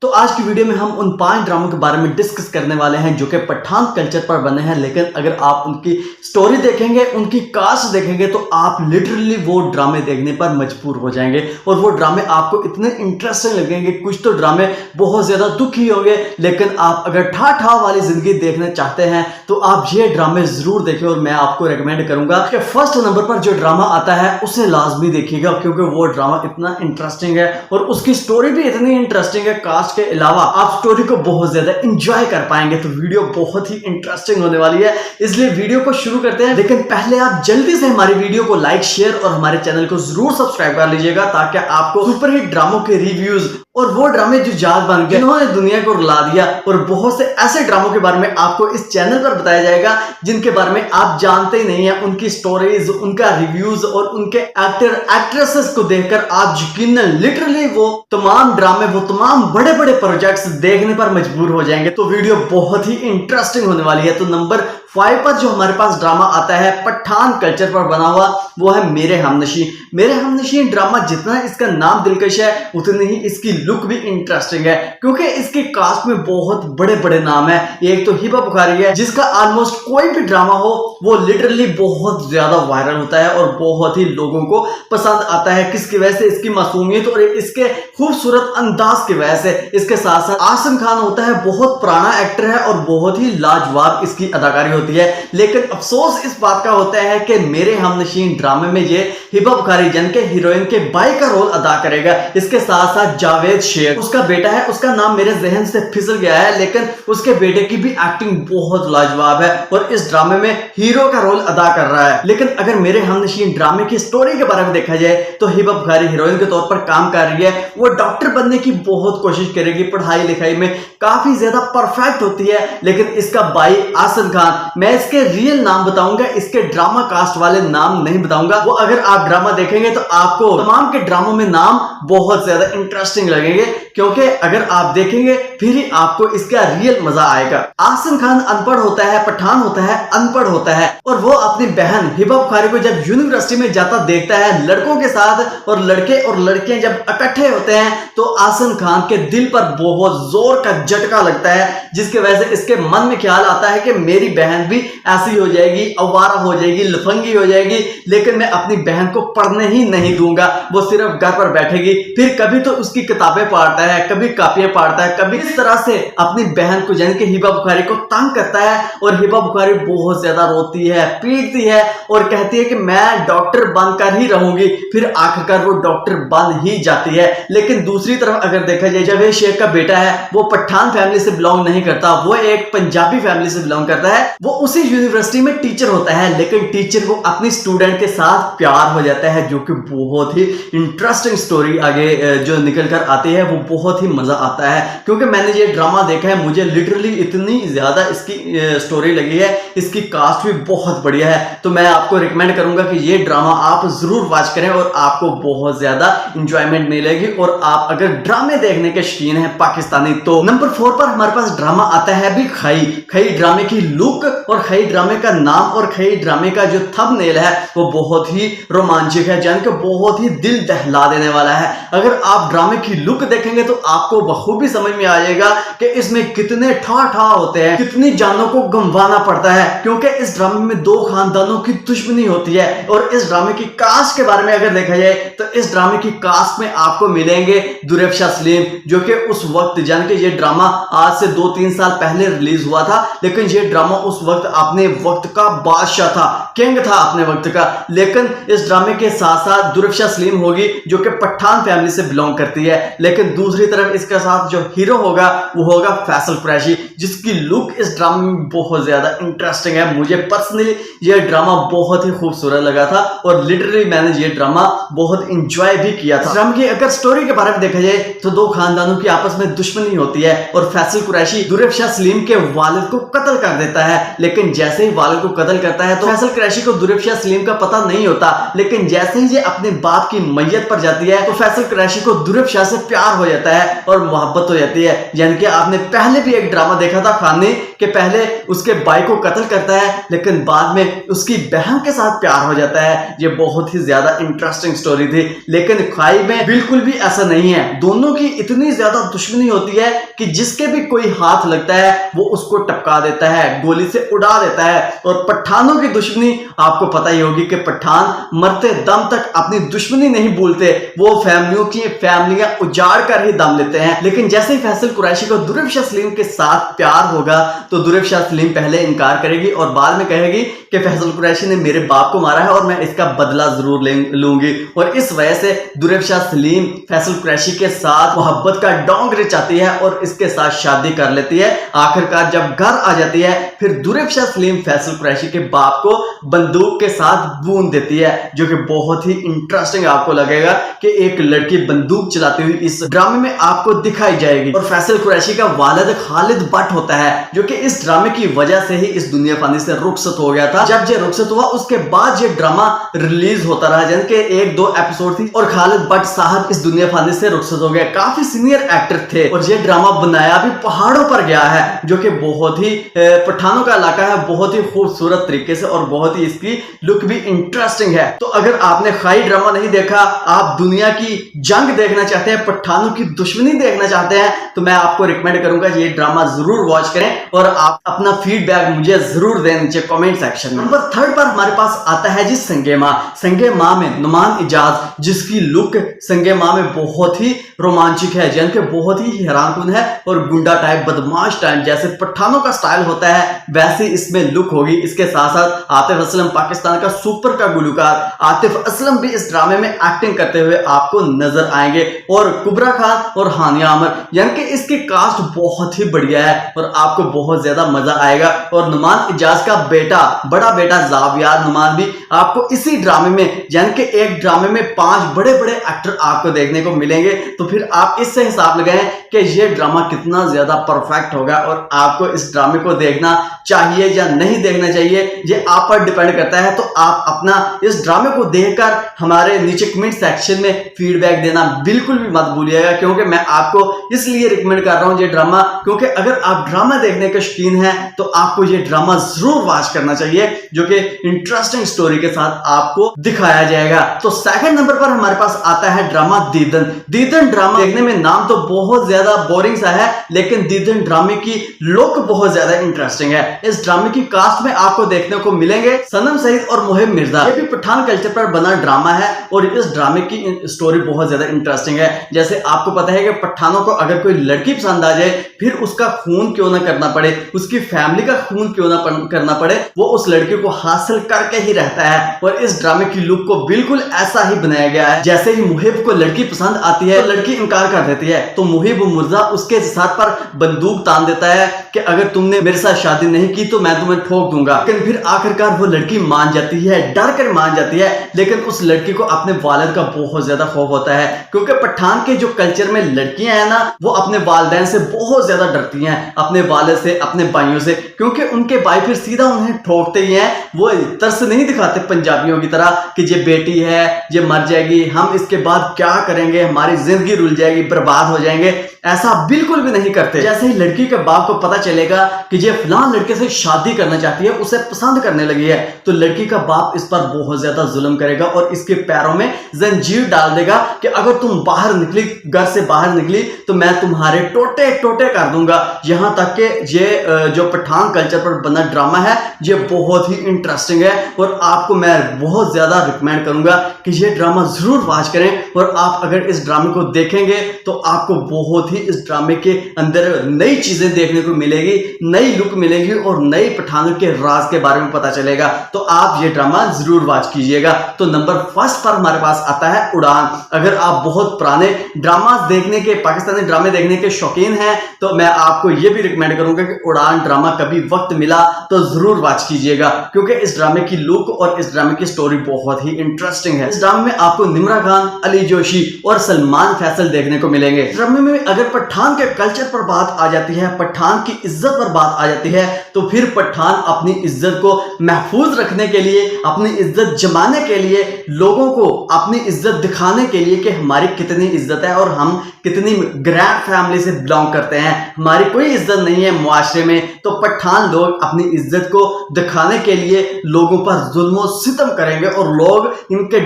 तो आज की वीडियो में हम उन 5 ड्रामों के बारे में डिस्कस करने वाले हैं जो कि पठान कल्चर पर बने हैं। लेकिन अगर आप उनकी स्टोरी देखेंगे, उनकी कास्ट देखेंगे तो आप लिटरली वो ड्रामे देखने पर मजबूर हो जाएंगे और वो ड्रामे आपको इतने इंटरेस्टिंग लगेंगे। कुछ तो ड्रामे बहुत ज्यादा दुखी होंगे, लेकिन आप अगर ठा ठा वाली जिंदगी देखना चाहते हैं तो आप ये ड्रामे जरूर देखें और मैं आपको रेकमेंड करूंगा कि फर्स्ट नंबर पर जो ड्रामा आता है उसे लाजमी देखिएगा, क्योंकि वो ड्रामा इतना इंटरेस्टिंग है और उसकी स्टोरी भी इतनी इंटरेस्टिंग है। कास्ट के अलावा आप स्टोरी को बहुत ज्यादा एंजॉय कर पाएंगे। तो वीडियो बहुत ही इंटरेस्टिंग होने वाली है, इसलिए वीडियो को शुरू करते हैं। लेकिन पहले आप जल्दी से हमारी वीडियो को लाइक, शेयर और हमारे चैनल को जरूर सब्सक्राइब कर लीजिएगा, ताकि आपको सुपरहिट ड्रामों के रिव्यूज और वो ड्रामे जो जाग बन गए, जिन्होंने दुनिया को रुला दिया, और बहुत से ऐसे ड्रामों के बारे में आपको इस चैनल पर बताया जाएगा जिनके बारे में आप जानते ही नहीं है। उनकी स्टोरीज, उनका रिव्यूज और उनके एक्टर एक्ट्रेसेस को देखकर आप यकीनन लिटरली वो तमाम ड्रामे, वो तमाम बड़े बड़े प्रोजेक्ट्स देखने पर मजबूर हो जाएंगे। तो वीडियो बहुत ही इंटरेस्टिंग होने वाली है। तो नंबर 5 पर जो हमारे पास ड्रामा आता है पठान कल्चर पर बना हुआ, वो है मेरे हमनशी। मेरे हमनशी ड्रामा जितना इसका नाम दिलकश है उतनी ही इसकी लुक भी इंटरेस्टिंग है, क्योंकि इसके कास्ट में बहुत बड़े बड़े नाम है। एक तो हिबा बुखारी है, जिसका ऑलमोस्ट कोई भी ड्रामा हो वो लिटरली बहुत ज्यादा वायरल होता है और बहुत ही लोगों को पसंद आता है। किसकी वजह से? इसकी मासूमियत और इसके खूबसूरत अंदाज की वजह से। इसके साथ साथ आसिम खान होता है, बहुत पुराना एक्टर है और बहुत ही लाजवाब इसकी अदाकारी होती है। लेकिन अफसोस इस बात का होता है कि मेरे हमनशीन ड्रामे में ये हिबा बुखारी जन के हीरोइन के भाई का रोल अदा करेगा। इसके साथ साथ जावेद शेख उसका बेटा है, उसका नाम मेरे जहन से फिसल गया है, लेकिन उसके बेटे की भी एक्टिंग बहुत लाजवाब है और इस ड्रामे में हीरो का रोल अदा कर रहा है। लेकिन अगर मेरे हमनशीन ड्रामे की स्टोरी के बारे में देखा जाए तो हिबा बुखारी हीरोइन के तौर पर काम कर रही है। वो डॉक्टर बनने की बहुत कोशिश करेगी, पढ़ाई लिखाई में काफी ज्यादा परफेक्ट होती है। लेकिन इसका भाई आसिम खान, मैं इसके रियल नाम बताऊंगा, इसके ड्रामा कास्ट वाले नाम नहीं बताऊंगा। वो अगर आप ड्रामा देखेंगे तो आपको तमाम के ड्रामों में नाम बहुत ज्यादा इंटरेस्टिंग लगेंगे, क्योंकि अगर आप देखेंगे फिर ही आपको इसका रियल मजा आएगा। आसिम खान अनपढ़ होता है, पठान होता है, अनपढ़ होता है, और वो अपनी बहन हिबा बुखारी को जब यूनिवर्सिटी में जाता देखता है लड़कों के साथ, और लड़के और लड़कियां जब इकट्ठे होते हैं तो आसिम खान के दिल पर बहुत जोर का झटका लगता है, जिसकी वजह से इसके मन में ख्याल आता है कि मेरी बहन भी ऐसी हो जाएगी, अवारा हो जाएगी, लफंगी हो जाएगी, लेकिन मैं अपनी बहन को पढ़ने ही नहीं दूंगा। वो सिर्फ घर पर बैठेगी। फिर कभी तो उसकी किताबें पढ़ता है, कभी कॉपियां पढ़ता है, कभी इस तरह से अपनी बहन को यानी कि हिबा बुखारी को तंग करता है। और हिबा बुखारी बहुत ज्यादा रोती है, पीटती है और कहती है कि मैं डॉक्टर बनकर ही रहूंगी। फिर आखिरकार वो डॉक्टर बन ही जाती है। लेकिन दूसरी तरफ अगर देखा जाए, जावेद शेख का बेटा है, वो पठान फैमिली से बिलोंग नहीं करता, वो एक पंजाबी फैमिली से बिलोंग करता है। वो उसी यूनिवर्सिटी में टीचर होता है, लेकिन टीचर को अपनी स्टूडेंट के साथ प्यार हो जाता है, जो कि बहुत ही इंटरेस्टिंग स्टोरी आगे जो निकल कर आती है, वो बहुत ही मजा आता है। क्योंकि मैंने ये ड्रामा देखा है, मुझे लिटरली इतनी ज्यादा इसकी स्टोरी लगी है, इसकी कास्ट भी बहुत बढ़िया है। तो मैं आपको रिकमेंड करूंगा कि ये ड्रामा आप जरूर वॉच करें और आपको बहुत ज्यादा इंजॉयमेंट मिलेगी। और आप अगर ड्रामे देखने के शौकीन हैं पाकिस्तानी, तो नंबर 4 पर हमारे पास ड्रामा आता है भी खई। खई ड्रामे की लुक और खई ड्रामे का नाम और खई ड्रामे का जो थंबनेल है वो बहुत ही रोमांचक है, यानी कि बहुत ही दिल दहला देने वाला है। अगर आप ड्रामे की लुक देखेंगे तो आपको बखूबी समझ में आ जाएगा कि इसमें कितने ठा ठा होते हैं, कितनी जानों को गंवाना पड़ता है, क्योंकि इस ड्रामे में 2 खानदानों की दुश्मनी होती है। और इस ड्रामे की कास्ट के बारे में अगर देखा जाए तो इस ड्रामे की कास्ट में आपको मिलेंगे दुरेफशा सलीम, जो कि उस वक्त, यानी कि ये ड्रामा आज से 2-3 साल पहले रिलीज हुआ था, लेकिन ये ड्रामा उस वक्त अपने वक्त का बादशाह था, किंग था अपने वक्त का। लेकिन इस ड्रामे के साथ साथ दुरेफशा सलीम होगी, जो कि पठान फैमिली से बिलोंग करती है। लेकिन दूसरी तरफ इसके साथ जो हीरो होगा वो होगा फैसल कुरैशी, जिसकी लुक इस ड्रामे में बहुत ज्यादा इंटरेस्टिंग है। मुझे पर्सनली ये ड्रामा बहुत ही खूबसूरत लगा था और लिटरली मैंने ये ड्रामा बहुत इंजॉय भी किया था। ड्रामा की अगर स्टोरी के बारे में देखा जाए तो 2 खानदानों की आपस में दुश्मनी होती है और फैसल कुरैशी दुरेफशा सलीम के वालिद को कत्ल कर देता है। लेकिन जैसे ही वालिद को कत्ल करता है तो फैसल कुरैशी को दुरेफशा सलीम का पता नहीं होता, लेकिन जैसे ही ये अपने बाप की मैयत पर जाती है तो फैसल कुरैशी को दुरेफशा से प्यार हो जाता है और मोहब्बत हो जाती है। यानी कि आपने पहले भी एक ड्रामा देखा था खाने के, पहले उसके भाई को कत्ल करता है लेकिन बाद में उसकी बहन के साथ प्यार हो जाता है। ये बहुत ही ज्यादा इंटरेस्टिंग स्टोरी थी, लेकिन खाई में बिल्कुल भी ऐसा नहीं है। दोनों की इतनी ज्यादा दुश्मनी होती है कि जिसके भी कोई हाथ लगता है वो उसको टपका देता है, गोली से उड़ा देता है। और पठानों की दुश्मनी आपको पता ही होगी कि पठान मरते दम तक अपनी दुश्मनी नहीं भूलते, वो फैमिलियां उजाड़ कर ही दम लेते हैं। लेकिन जैसे ही फैसल कुरैशी को दुर्र शाह सलीम के साथ प्यार होगा तो दुर्र शाह सलीम पहले इनकार करेगी और बाद में कहेगी कि फैसल कुरैशी ने मेरे बाप को मारा है और मैं इसका बदला जरूर लूंगी। और इस वजह से दुर्र शाह सलीम फैसल कुरैशी के साथ मोहब्बत का डोंग रचाती है और इसके साथ शादी कर लेती है। आखिरकार जब घर आ जाती है फिर दुर्र शाह सलीम फैसल कुरैशी के बाप को बंदूक के साथ बूंद देती है, जो कि बहुत ही इंटरेस्टिंग आपको लगेगा कि एक लड़की बंदूक चलाती हुई इस ड्रामे में आपको दिखाई जाएगी। और फैसल कुरैशी का वालिद खालिद बट होता है, जो कि इस ड्रामे की वजह से ही इस दुनिया फानी से रुखसत हो गया था। जब ये रुखसत हुआ उसके बाद ये ड्रामा रिलीज होता रहा, यानी कि 1-2 एपिसोड थी और खालिद बट साहब इस दुनिया फानी से रुखसत हो गए। काफी सीनियर एक्टर थे और ये ड्रामा बनाया भी पहाड़ों पर गया है, जो कि बहुत ही पठानों का इलाका है, बहुत ही खूबसूरत तरीके से और बहुत ही इसकी लुक भी इंटरेस्टिंग है। तो अगर आपने खाई ड्रामा नहीं देखा, आप दुनिया की जंग देखना चाहते हैं, पठानों की दुश्मनी देखना चाहते हैं, तो मैं आपको रिकमेंड करूंगा ये ड्रामा जरूर वॉच करें और आप अपना फीडबैक मुझे जरूर दें नीचे कमेंट सेक्शन में। नंबर 3 पर हमारे पास आता है जी संगे मां। संगे मां में नुमान इजाज, जिसकी लुक संगे मां में बहुत ही रोमांचक है, यानी कि बहुत ही हैरानकुन है और गुंडा टाइप बदमाश टाइप जैसे पठानों का स्टाइल होता है वैसे इसमें लुक होगी। इसके साथ साथ आतिफ असलम, पाकिस्तान का सुपर का गुलकार आतिफ असलम भी इस ड्रामे में एक्टिंग करते हुए आपको नजर आएंगे और कुबरा खान और हानिया आमर, यानी कि इसकी कास्ट बहुत ही बढ़िया है और आपको बहुत ज्यादा मजा आएगा। और नुमान इजाज का बेटा, बड़ा बेटा जावियार नुमान भी आपको इसी ड्रामे में, यानी कि एक ड्रामे में 5 बड़े बड़े एक्टर आपको देखने को मिलेंगे। तो फिर आप इससे हिसाब लगाएं कि यह ड्रामा कितना ज्यादा परफेक्ट होगा और आपको इस ड्रामे को देखना चाहिए या नहीं देखना चाहिए, ये आप पर डिपेंड करता है। तो आप अपना इस ड्रामे को देखकर हमारे नीचे कमेंट सेक्शन में फीडबैक देना बिल्कुल भी मत भूलिएगा, क्योंकि मैं आपको इसलिए रिकमेंड कर रहा हूं ये ड्रामा, क्योंकि अगर आप ड्रामा देखने के शौकीन हैं तो आपको ये ड्रामा जरूर वॉच करना चाहिए, जो कि इंटरेस्टिंग स्टोरी के साथ आपको दिखाया जाएगा। तो सेकंड नंबर पर हमारे पास आता है ड्रामा दीदन। दीदन ड्रामा देखने में नाम तो बहुत ज्यादा बोरिंग सा है, लेकिन दीदन ड्रामे की लुक बहुत ज्यादा इंटरेस्टिंग है। इस ड्रामे की कास्ट में आपको देखने को मिलेंगे सनम सईद और मोहिब मिर्जा। ये भी पठान कल्चर पर बना ड्रामा है और इस ड्रामे की स्टोरी बहुत ज्यादा इंटरेस्टिंग है। जैसे आपको पता है कि पठानों को अगर कोई लड़की पसंद आ जाए, फिर उसका खून क्यों ना करना पड़े, उसकी फैमिली का खून क्यों ना करना पड़े, वो उस लड़की को हासिल करके ही रहता है। और इस ड्रामे की लुक को बिल्कुल ऐसा ही बनाया गया है। जैसे ही मुहिब को लड़की पसंद आती है तो लड़की इनकार कर देती है, तो मुहिब मिर्जा उसके साथ पर बंदूक तान देता है कि अगर तुमने मेरे साथ शादी नहीं की तो मैं तुम्हें ठोक दूंगा। लेकिन फिर आखिरकार वो लड़की मान जाती है, डर कर मान जाती है। लेकिन उस लड़की को अपने वालिद का बहुत ज्यादा खौफ होता है, क्योंकि पठान के जो कल्चर में लड़कियां हैं ना, वो अपने वालिदैन से बहुत ज्यादा डरती हैं, अपने वालिद से, अपने भाइयों से, क्योंकि उनके भाई फिर सीधा उन्हें ठोकते ही हैं। वो तरस नहीं दिखाते पंजाबियों की तरह कि ये बेटी है, ये मर जाएगी, हम इसके बाद क्या करेंगे, हमारी जिंदगी रुल जाएगी, बर्बाद हो जाएंगे, ऐसा बिल्कुल भी नहीं करते। जैसे ही लड़की के बाप को पता चलेगा कि ये फलां लड़के से शादी करना चाहती है, उसे पसंद करने लगी है, तो लड़की का बाप इस पर बहुत ज्यादा जुल्म करेगा और इसके पैरों में जंजीर डाल देगा कि अगर तुम बाहर निकली, घर से बाहर निकली, तो मैं तुम्हारे टोटे टोटे कर दूंगा। यहां तक कि ये जो पठान कल्चर पर बना ड्रामा है ये बहुत ही इंटरेस्टिंग है और आपको मैं बहुत ज्यादा रिकमेंड करूंगा कि ये ड्रामा जरूर वॉच करें। और आप अगर इस ड्रामे को देखेंगे तो आपको बहुत ही इस ड्रामे के अंदर नई चीजें देखने को मिलेगी, नई लुक मिलेगी और नई पठानों के राज के बारे में पता चलेगा। तो आप ये ड्रामा जरूर वॉच कीजिएगा। तो नंबर 1 पर हमारे पास आता है उड़ान। अगर आप बहुत पुराने ड्रामा देखने के, पाकिस्तानी ड्रामे देखने के शौकीन हैं, तो मैं आपको ये भी रिकमेंड करूंगा कि उड़ान ड्रामा कभी वक्त मिला तो जरूर वॉच कीजिएगा, क्योंकि इस ड्रामे की लुक और इस ड्रामे की स्टोरी बहुत ही इंटरेस्टिंग है। इस ड्रामे में आपको निम्रा खान, अली जोशी और सलमान फैसल देखने को मिलेंगे। ड्रामे में अगर पठान के कल्चर पर बात आ जाती है, पठान की इज्जत पर बात आ जाती है, तो फिर पठान अपनी इज्जत को महफूज रखने के लिए, अपनी इज्जत जमाने के लिए, लोगों को अपनी इज्जत दिखाने के लिए कि हमारी कितनी इज्जत इज्जत है और हम कितनी ग्रैंड फैमिली से बिलोंग करते हैं, हमारी कोई इज्जत नहीं है मुआशरे में, तो पठान लोग अपनी इज्जत को दिखाने के लिए लोगों पर जुल्म सितम करेंगे और लोग इनके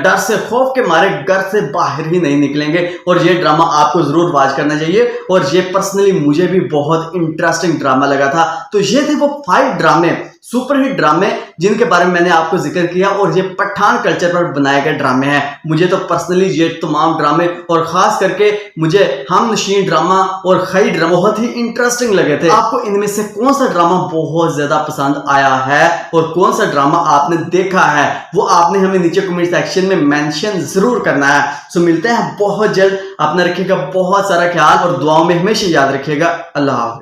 डर से, खौफ के मारे घर से बाहर ही नहीं निकलेंगे। और ये ड्रामा आपको जरूर वॉच करना चाहिए और ये पर्सनली मुझे भी बहुत इंटरेस्टिंग ड्रामा लगा था। तो ये थे वो 5 ड्रामे, सुपरहिट ड्रामे जिनके बारे में मैंने आपको जिक्र किया और ये पठान कल्चर पर बनाए गए ड्रामे हैं। मुझे तो पर्सनली ये तमाम ड्रामे और खास करके मुझे हमनशीन ड्रामा और खई ड्रामा बहुत ही इंटरेस्टिंग लगे थे। आपको इनमें से कौन सा ड्रामा बहुत ज्यादा पसंद आया है और कौन सा ड्रामा आपने देखा है, वो आपने हमें नीचे कमेंट सेक्शन में मेंशन जरूर करना है। सो मिलते हैं बहुत जल्द, अपना रखिएगा बहुत सारा ख्याल और दुआओं में हमेशा याद रखिएगा। अल्लाह हाफ़िज़।